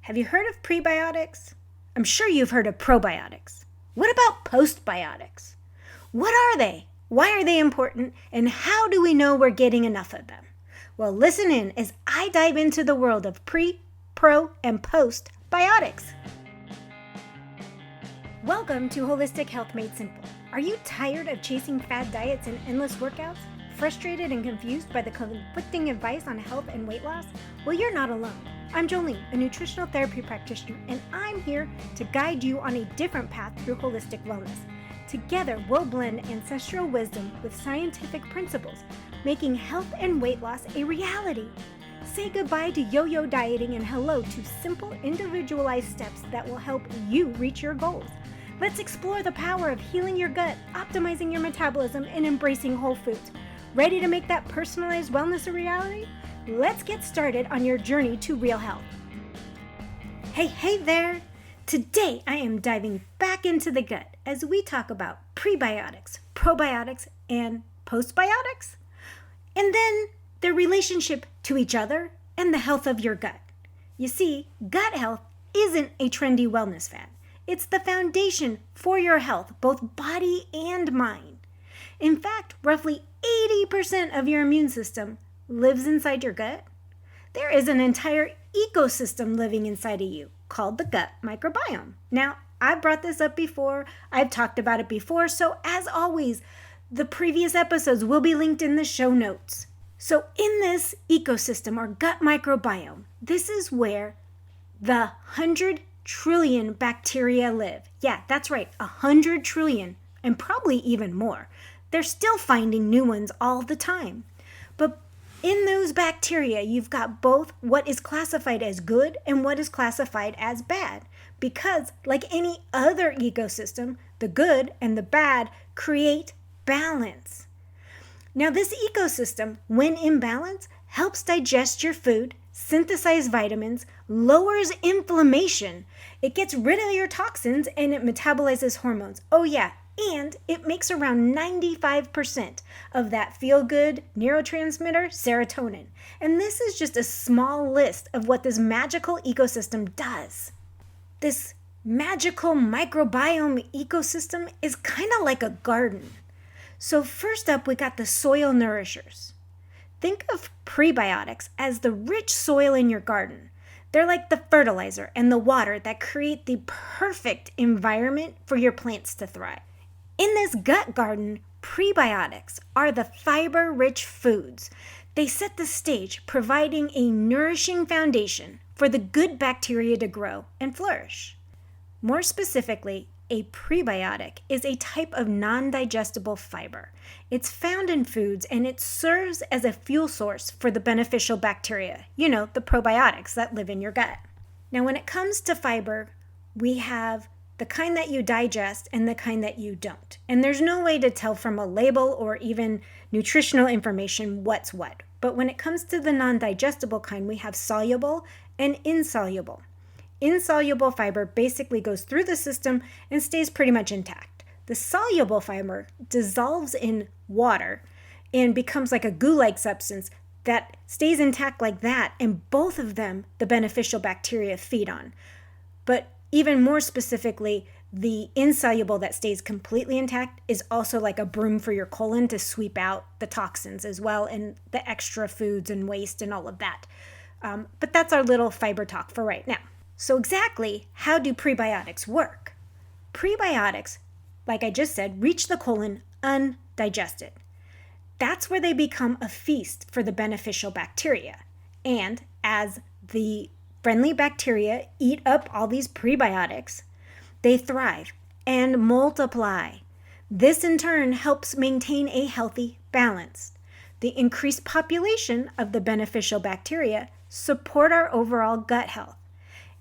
Have you heard of prebiotics? I'm sure you've heard of probiotics. What about postbiotics? What are they? Why are they important? And how do we know we're getting enough of them? Well, listen in as I dive into the world of pre, pro, and postbiotics. Welcome to Holistic Health Made Simple. Are you tired of chasing fad diets and endless workouts? Frustrated and confused by the conflicting advice on health and weight loss? Well, you're not alone. I'm Jolene, a nutritional therapy practitioner, and I'm here to guide you on a different path through holistic wellness. Together, we'll blend ancestral wisdom with scientific principles, making health and weight loss a reality. Say goodbye to yo-yo dieting and hello to simple, individualized steps that will help you reach your goals. Let's explore the power of healing your gut, optimizing your metabolism, and embracing whole foods. Ready to make that personalized wellness a reality? Let's get started on your journey to real health. Hey there! Today I am diving back into the gut as we talk about prebiotics, probiotics, and postbiotics, and then their relationship to each other and the health of your gut. You see, gut health isn't a trendy wellness fad. It's the foundation for your health, both body and mind. In fact, roughly 80% of your immune system lives inside your gut. There is an entire ecosystem living inside of you called the gut microbiome. Now, I've brought this up before. I've talked about it before. So as always, the previous episodes will be linked in the show notes. So in this ecosystem or gut microbiome, this is where the 100 trillion bacteria live. Yeah, that's right, 100 trillion, and probably even more. They're still finding new ones all the time. But in those bacteria, you've got both what is classified as good and what is classified as bad. Because, like any other ecosystem, the good and the bad create balance. Now, this ecosystem, when in balance, helps digest your food, synthesize vitamins, lowers inflammation. It gets rid of your toxins and it metabolizes hormones. Oh yeah, and it makes around 95% of that feel-good neurotransmitter, serotonin. And this is just a small list of what this magical ecosystem does. This magical microbiome ecosystem is kind of like a garden. So first up, we got the soil nourishers. Think of prebiotics as the rich soil in your garden. They're like the fertilizer and the water that create the perfect environment for your plants to thrive. In this gut garden, prebiotics are the fiber-rich foods. They set the stage, providing a nourishing foundation for the good bacteria to grow and flourish. More specifically, a prebiotic is a type of non-digestible fiber. It's found in foods and it serves as a fuel source for the beneficial bacteria, the probiotics that live in your gut. Now, when it comes to fiber, we have the kind that you digest and the kind that you don't. And there's no way to tell from a label or even nutritional information what's what. But when it comes to the non-digestible kind, we have soluble and insoluble. Insoluble fiber basically goes through the system and stays pretty much intact. The soluble fiber dissolves in water and becomes like a goo-like substance that stays intact like that, and both of them the beneficial bacteria feed on. But even more specifically, the insoluble that stays completely intact is also like a broom for your colon to sweep out the toxins as well and the extra foods and waste and all of that. But that's our little fiber talk for right now. So exactly how do prebiotics work? Prebiotics, like I just said, reach the colon undigested. That's where they become a feast for the beneficial bacteria. And as the friendly bacteria eat up all these prebiotics, they thrive and multiply. This in turn helps maintain a healthy balance. The increased population of the beneficial bacteria support our overall gut health.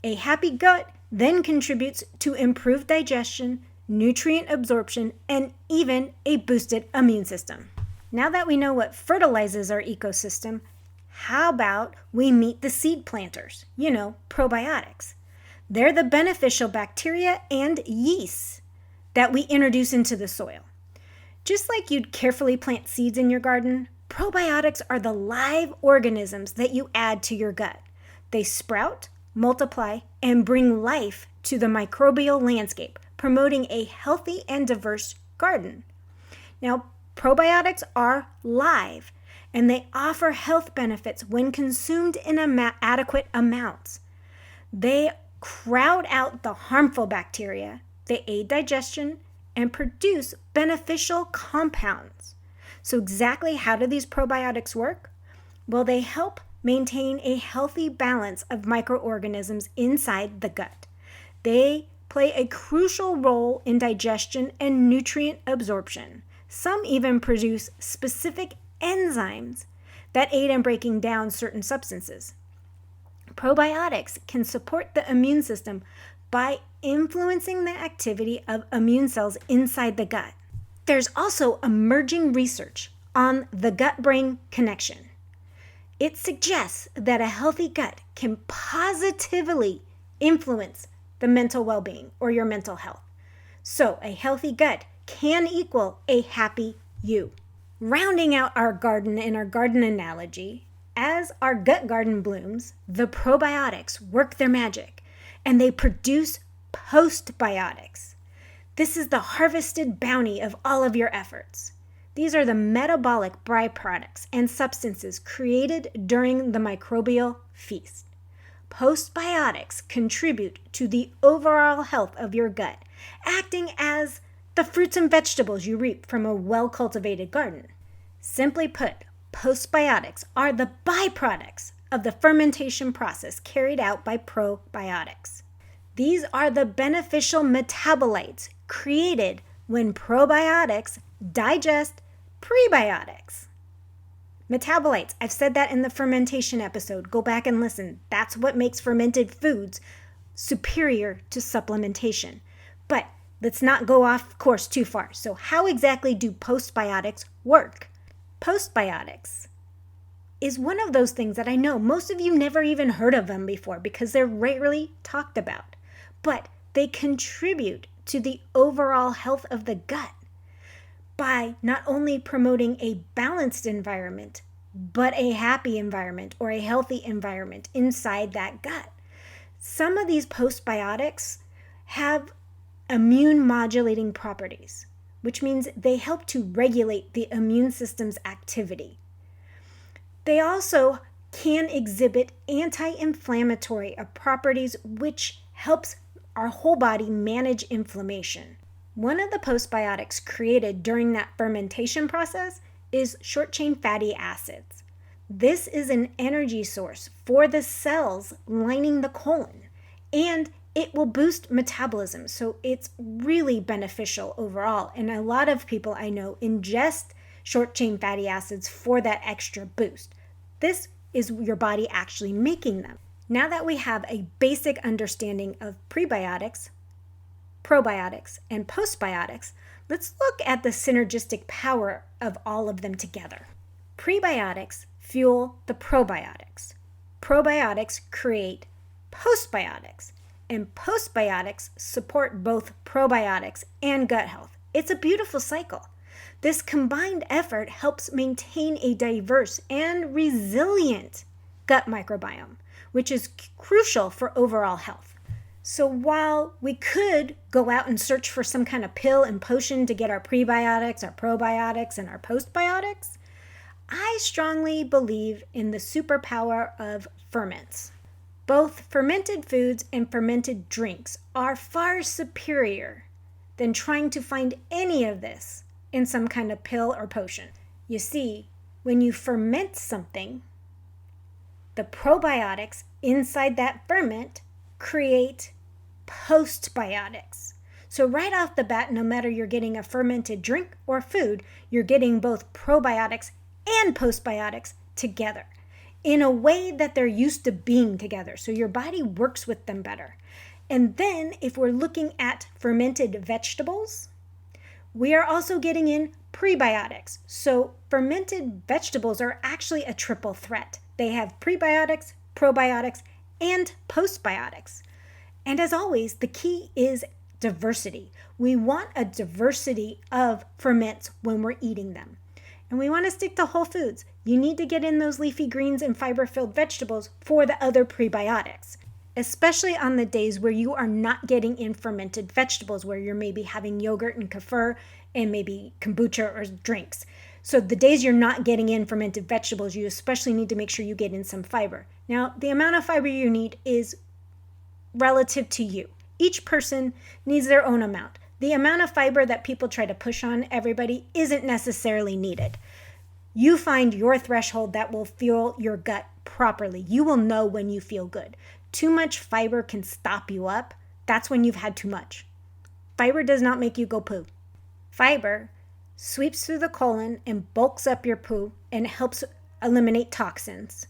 A happy gut then contributes to improved digestion, nutrient absorption, and even a boosted immune system. Now that we know what fertilizes our ecosystem, how about we meet the seed planters, probiotics. They're the beneficial bacteria and yeasts that we introduce into the soil. Just like you'd carefully plant seeds in your garden, probiotics are the live organisms that you add to your gut. They sprout, multiply, and bring life to the microbial landscape, promoting a healthy and diverse garden. Now, probiotics are live, and they offer health benefits when consumed in adequate amounts. They crowd out the harmful bacteria, they aid digestion, and produce beneficial compounds. So exactly how do these probiotics work? Well, they help maintain a healthy balance of microorganisms inside the gut. They play a crucial role in digestion and nutrient absorption. Some even produce specific enzymes that aid in breaking down certain substances. Probiotics can support the immune system by influencing the activity of immune cells inside the gut. There's also emerging research on the gut-brain connection. It suggests that a healthy gut can positively influence the mental well-being or your mental health. So a healthy gut can equal a happy you. Rounding out our garden in our garden analogy, as our gut garden blooms, the probiotics work their magic and they produce postbiotics. This is the harvested bounty of all of your efforts. These are the metabolic byproducts and substances created during the microbial feast. Postbiotics contribute to the overall health of your gut, acting as the fruits and vegetables you reap from a well-cultivated garden. Simply put, postbiotics are the byproducts of the fermentation process carried out by probiotics. These are the beneficial metabolites created when probiotics digest prebiotics. Metabolites, I've said that in the fermentation episode. Go back and listen. That's what makes fermented foods superior to supplementation. But let's not go off course too far. So how exactly do postbiotics work? Postbiotics is one of those things that I know most of you never even heard of them before because they're rarely talked about. But they contribute to the overall health of the gut by not only promoting a balanced environment, but a happy environment or a healthy environment inside that gut. Some of these postbiotics have immune modulating properties, which means they help to regulate the immune system's activity. They also can exhibit anti-inflammatory properties, which helps our whole body manage inflammation. One of the postbiotics created during that fermentation process is short-chain fatty acids. This is an energy source for the cells lining the colon, and it will boost metabolism, so it's really beneficial overall. And a lot of people I know ingest short-chain fatty acids for that extra boost. This is your body actually making them. Now that we have a basic understanding of prebiotics, probiotics, and postbiotics, let's look at the synergistic power of all of them together. Prebiotics fuel the probiotics. Probiotics create postbiotics, and postbiotics support both probiotics and gut health. It's a beautiful cycle. This combined effort helps maintain a diverse and resilient gut microbiome, which is crucial for overall health. So while we could go out and search for some kind of pill and potion to get our prebiotics, our probiotics, and our postbiotics, I strongly believe in the superpower of ferments. Both fermented foods and fermented drinks are far superior than trying to find any of this in some kind of pill or potion. You see, when you ferment something, the probiotics inside that ferment create postbiotics. So right off the bat, no matter you're getting a fermented drink or food, you're getting both probiotics and postbiotics together in a way that they're used to being together. So your body works with them better. And then if we're looking at fermented vegetables, we are also getting in prebiotics. So fermented vegetables are actually a triple threat. They have prebiotics, probiotics, and postbiotics. And as always, the key is diversity. We want a diversity of ferments when we're eating them. And we want to stick to whole foods. You need to get in those leafy greens and fiber-filled vegetables for the other prebiotics. especially on the days where you are not getting in fermented vegetables, where you're maybe having yogurt and kefir and maybe kombucha or drinks. So the days you're not getting in fermented vegetables, you especially need to make sure you get in some fiber. Now, the amount of fiber you need is relative to you. Each person needs their own amount. The amount of fiber that people try to push on everybody isn't necessarily needed. You find your threshold that will fuel your gut properly. You will know when you feel good. Too much fiber can stop you up. That's when you've had too much. Fiber does not make you go poo. Fiber sweeps through the colon and bulks up your poo and helps eliminate toxins.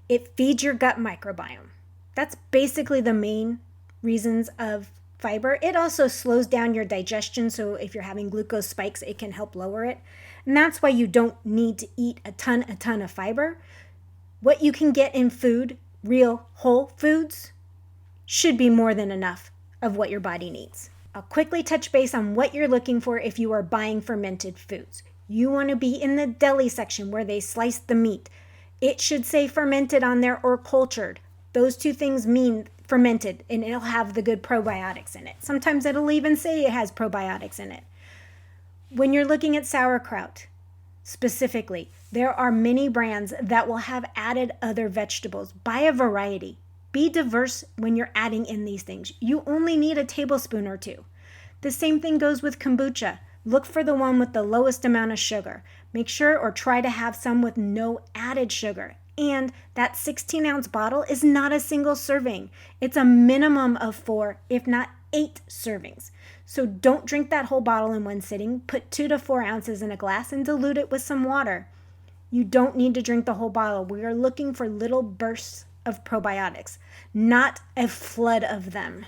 It feeds your gut microbiome. That's basically the main reasons of fiber. It also slows down your digestion, so if you're having glucose spikes, it can help lower it. And that's why you don't need to eat a ton of fiber. What you can get in food, real whole foods, should be more than enough of what your body needs. I'll quickly touch base on what you're looking for if you are buying fermented foods. You want to be in the deli section where they slice the meat. It should say fermented on there or cultured. Those two things mean fermented, and it'll have the good probiotics in it. Sometimes it'll even say it has probiotics in it. When you're looking at sauerkraut, specifically, there are many brands that will have added other vegetables. Buy a variety. Be diverse when you're adding in these things. You only need a tablespoon or two. The same thing goes with kombucha. Look for the one with the lowest amount of sugar. Make sure or try to have some with no added sugar. And that 16-ounce bottle is not a single serving. It's a minimum of 4, if not 8 servings. So don't drink that whole bottle in one sitting. Put 2 to 4 ounces in a glass and dilute it with some water. You don't need to drink the whole bottle. We are looking for little bursts of probiotics, not a flood of them.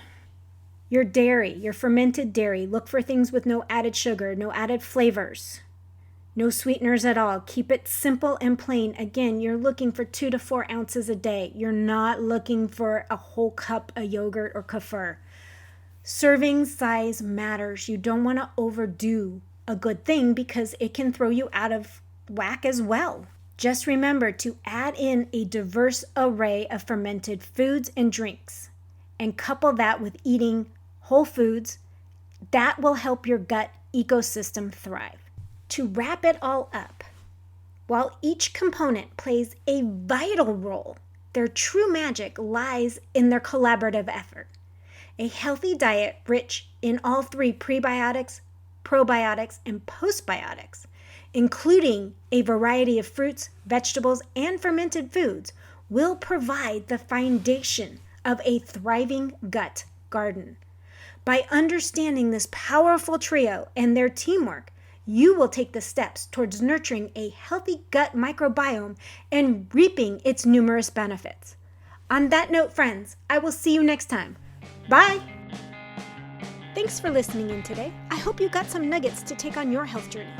Your dairy, your fermented dairy, look for things with no added sugar, no added flavors, no sweeteners at all. Keep it simple and plain. Again, you're looking for 2 to 4 ounces a day. You're not looking for a whole cup of yogurt or kefir. Serving size matters. You don't want to overdo a good thing because it can throw you out of whack as well. Just remember to add in a diverse array of fermented foods and drinks and couple that with eating whole foods. That will help your gut ecosystem thrive. To wrap it all up, while each component plays a vital role, their true magic lies in their collaborative effort. A healthy diet rich in all 3 prebiotics, probiotics, and postbiotics, including a variety of fruits, vegetables, and fermented foods, will provide the foundation of a thriving gut garden. By understanding this powerful trio and their teamwork, you will take the steps towards nurturing a healthy gut microbiome and reaping its numerous benefits. On that note, friends, I will see you next time. Bye! Thanks for listening in today. I hope you got some nuggets to take on your health journey.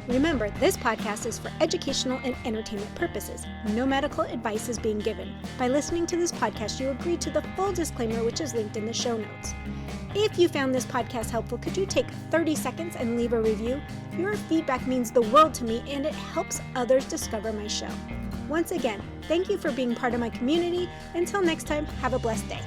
Remember, this podcast is for educational and entertainment purposes. No medical advice is being given. By listening to this podcast, you agree to the full disclaimer, which is linked in the show notes. If you found this podcast helpful, could you take 30 seconds and leave a review? Your feedback means the world to me, and it helps others discover my show. Once again, thank you for being part of my community. Until next time, have a blessed day.